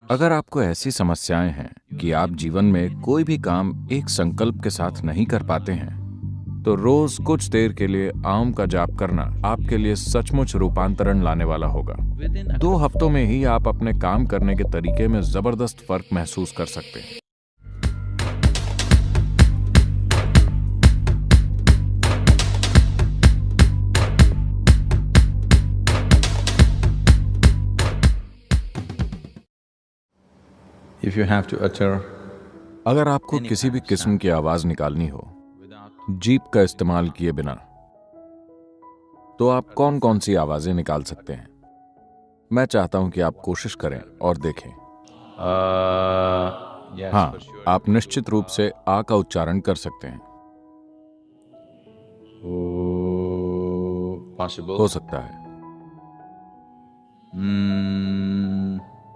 अगर आपको ऐसी समस्याएं हैं कि आप जीवन में कोई भी काम एक संकल्प के साथ नहीं कर पाते हैं, तो रोज कुछ देर के लिए आम का जाप करना आपके लिए सचमुच रूपांतरण लाने वाला होगा। 2 हफ्तों में ही आप अपने काम करने के तरीके में जबरदस्त फर्क महसूस कर सकते हैं। If you have to utter अगर आपको any किसी kind भी of किस्म sound की आवाज निकालनी हो without जीभ का इस्तेमाल किए बिना, तो आप कौन कौन सी आवाजें निकाल सकते हैं? मैं चाहता हूं कि आप कोशिश करें और देखें। yes, हाँ, for sure. आप निश्चित रूप से आ का उच्चारण कर सकते हैं। Possible. हो सकता है।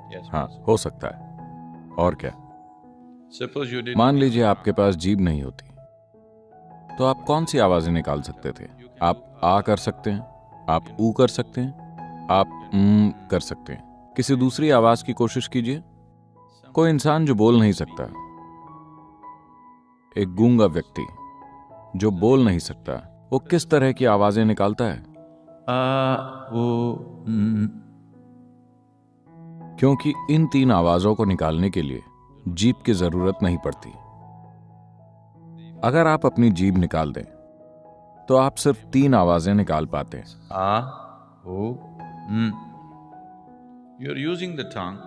Yes, हाँ, possible. हो सकता है। और क्या? Suppose you didn't मान need लीजिए to आपके पास जीभ नहीं होती, तो आप कौन सी आवाजें निकाल सकते थे? आप आ कर सकते हैं, आप ऊ कर सकते हैं, आप कर सकते हैं। किसी दूसरी आवाज की कोशिश कीजिए। कोई इंसान जो बोल नहीं सकता, एक गूंगा व्यक्ति जो बोल नहीं सकता, वो किस तरह की आवाजें निकालता है? क्योंकि इन 3 आवाजों को निकालने के लिए जीभ की जरूरत नहीं पड़ती। अगर आप अपनी जीभ निकाल दें, तो आप सिर्फ 3 आवाजें निकाल पाते हैं। You're using the tongue.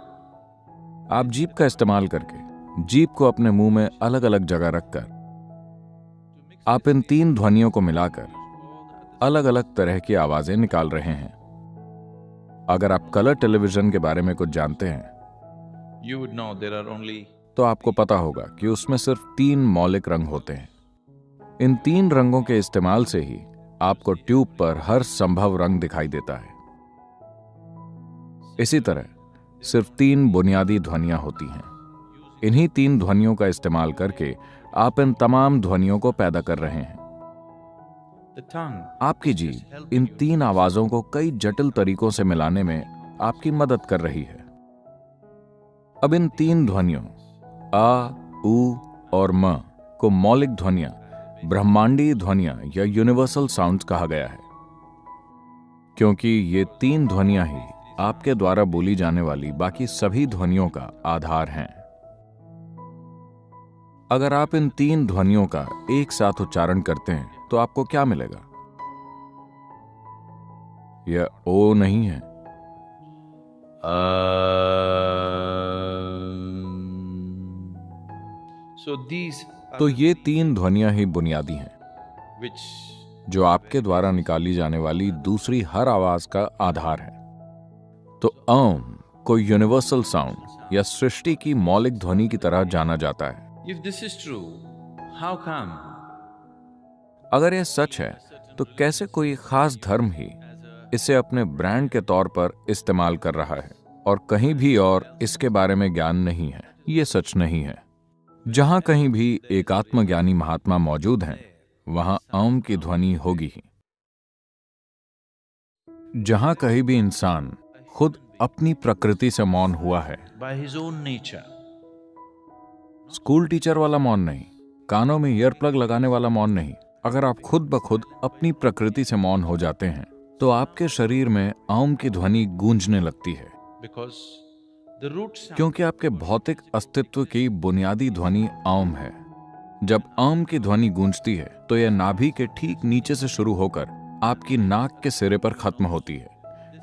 आप जीभ का इस्तेमाल करके जीभ को अपने मुंह में अलग अलग जगह रखकर आप इन 3 ध्वनियों को मिलाकर अलग अलग तरह की आवाजें निकाल रहे हैं। अगर आप कलर टेलीविजन के बारे में कुछ जानते हैं, You would know there are only तो आपको पता होगा कि उसमें सिर्फ 3 मौलिक रंग होते हैं। इन 3 रंगों के इस्तेमाल से ही आपको ट्यूब पर हर संभव रंग दिखाई देता है। इसी तरह सिर्फ 3 बुनियादी ध्वनियां होती हैं। इन्हीं 3 ध्वनियों का इस्तेमाल करके आप इन तमाम ध्वनियों को पैदा कर रहे हैं। the tongue. आपकी जीभ इन 3 आवाजों को कई जटिल तरीकों से मिलाने में आपकी मदद कर रही है। अब इन 3 ध्वनियों आ, ऊ और म को मौलिक ध्वनियां, ब्रह्मांडीय ध्वनियां या यूनिवर्सल साउंड्स कहा गया है, क्योंकि ये 3 ध्वनियां ही आपके द्वारा बोली जाने वाली बाकी सभी ध्वनियों का आधार हैं। अगर आप इन 3 ध्वनियों का एक साथ उच्चारण करते हैं, तो आपको क्या मिलेगा? यह ओ नहीं है। So these are तो the ये 3 ध्वनियां ही बुनियादी हैं, which जो आपके द्वारा निकाली जाने वाली दूसरी हर आवाज का आधार है। तो अम को यूनिवर्सल साउंड या सृष्टि की मौलिक ध्वनि की तरह जाना जाता है। if this is true, how come अगर यह सच है, तो कैसे कोई खास धर्म ही इसे अपने ब्रांड के तौर पर इस्तेमाल कर रहा है और कहीं भी और इसके बारे में ज्ञान नहीं है? ये सच नहीं है। जहां कहीं भी एक आत्मज्ञानी महात्मा मौजूद हैं, वहां अम की ध्वनि होगी ही। जहां कहीं भी इंसान खुद अपनी प्रकृति से मौन हुआ है, by his own nature, school teacher वाला मौन नहीं, कानों में ईयर प्लग लगाने वाला मौन नहीं, अगर आप खुद ब खुद अपनी प्रकृति से मौन हो जाते हैं, तो आपके शरीर में अम की ध्वनि गूंजने लगती है, because the root sound क्योंकि आपके भौतिक अस्तित्व की बुनियादी ध्वनि अम है। जब अम की ध्वनि गूंजती है, तो यह नाभि के ठीक नीचे से शुरू होकर आपकी नाक के सिरे पर खत्म होती है।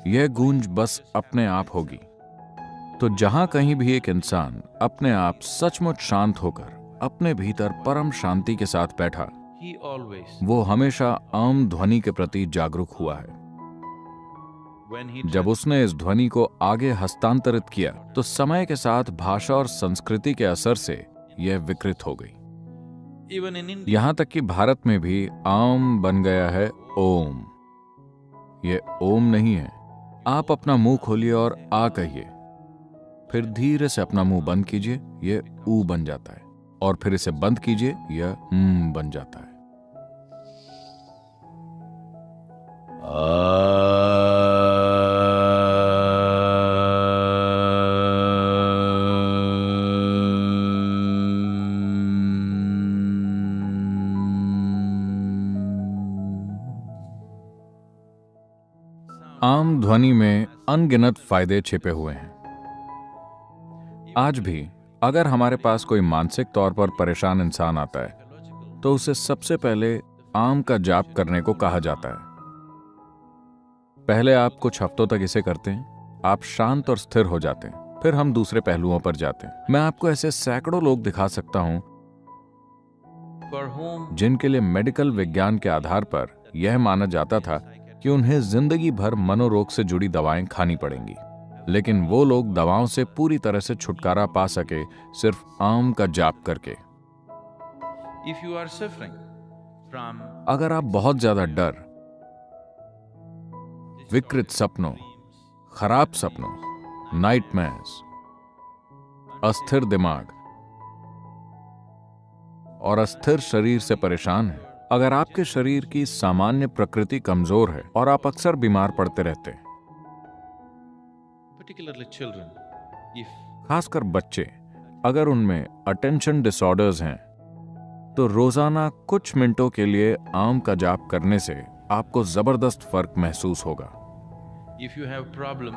यह गूंज बस अपने आप होगी। तो जहां कहीं भी एक इंसान अपने आप सचमुच शांत होकर अपने भीतर परम शांति के साथ बैठा, he always वो हमेशा अम ध्वनि के प्रति जागरूक हुआ है। when he जब उसने इस ध्वनि को आगे हस्तांतरित किया, तो समय के साथ भाषा और संस्कृति के असर से यह विकृत हो गई। even in India यहां तक कि भारत में भी आम बन गया है ओम। यह ओम नहीं है। आप अपना मुंह खोलिए और आ कहिए, फिर धीरे से अपना मुंह बंद कीजिए, यह ऊ बन जाता है, और फिर इसे बंद कीजिए, यह बन जाता है। आम ध्वनि में अनगिनत फायदे छिपे हुए हैं। आज भी अगर हमारे पास कोई मानसिक तौर पर परेशान इंसान आता है तो उसे सबसे पहले आम का जाप करने को कहा जाता है। पहले आप कुछ हफ्तों तक इसे करते हैं, आप शांत और स्थिर हो जाते हैं। फिर हम दूसरे पहलुओं पर जाते हैं। मैं आपको ऐसे सैकड़ों लोग दिखा सकता हूं जिनके लिए मेडिकल विज्ञान के आधार पर यह माना जाता था कि उन्हें जिंदगी भर मनोरोग से जुड़ी दवाएं खानी पड़ेंगी, लेकिन वो लोग दवाओं से पूरी तरह से छुटकारा पा सके सिर्फ आम का जाप करके। अगर आप बहुत ज्यादा डर, विकृत सपनों, खराब सपनों, नाइटमेयर्स, अस्थिर दिमाग और अस्थिर शरीर से परेशान हैं, अगर आपके शरीर की सामान्य प्रकृति कमजोर है और आप अक्सर बीमार पड़ते रहते हैं, खासकर बच्चे, अगर उनमें अटेंशन डिसऑर्डर्स हैं, तो रोजाना कुछ मिनटों के लिए आम का जाप करने से आपको जबरदस्त फर्क महसूस होगा।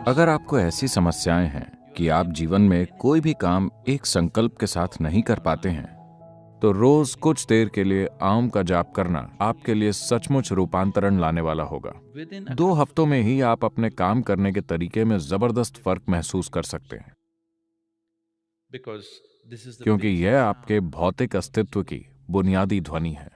अगर आपको ऐसी समस्याएं हैं कि आप जीवन में कोई भी काम एक संकल्प के साथ नहीं कर पाते हैं, तो रोज कुछ देर के लिए आम का जाप करना आपके लिए सचमुच रूपांतरण लाने वाला होगा। 2 हफ्तों में ही आप अपने काम करने के तरीके में जबरदस्त फर्क महसूस कर सकते हैं, क्योंकि यह आपके भौतिक अस्तित्व की बुनियादी ध्वनि है।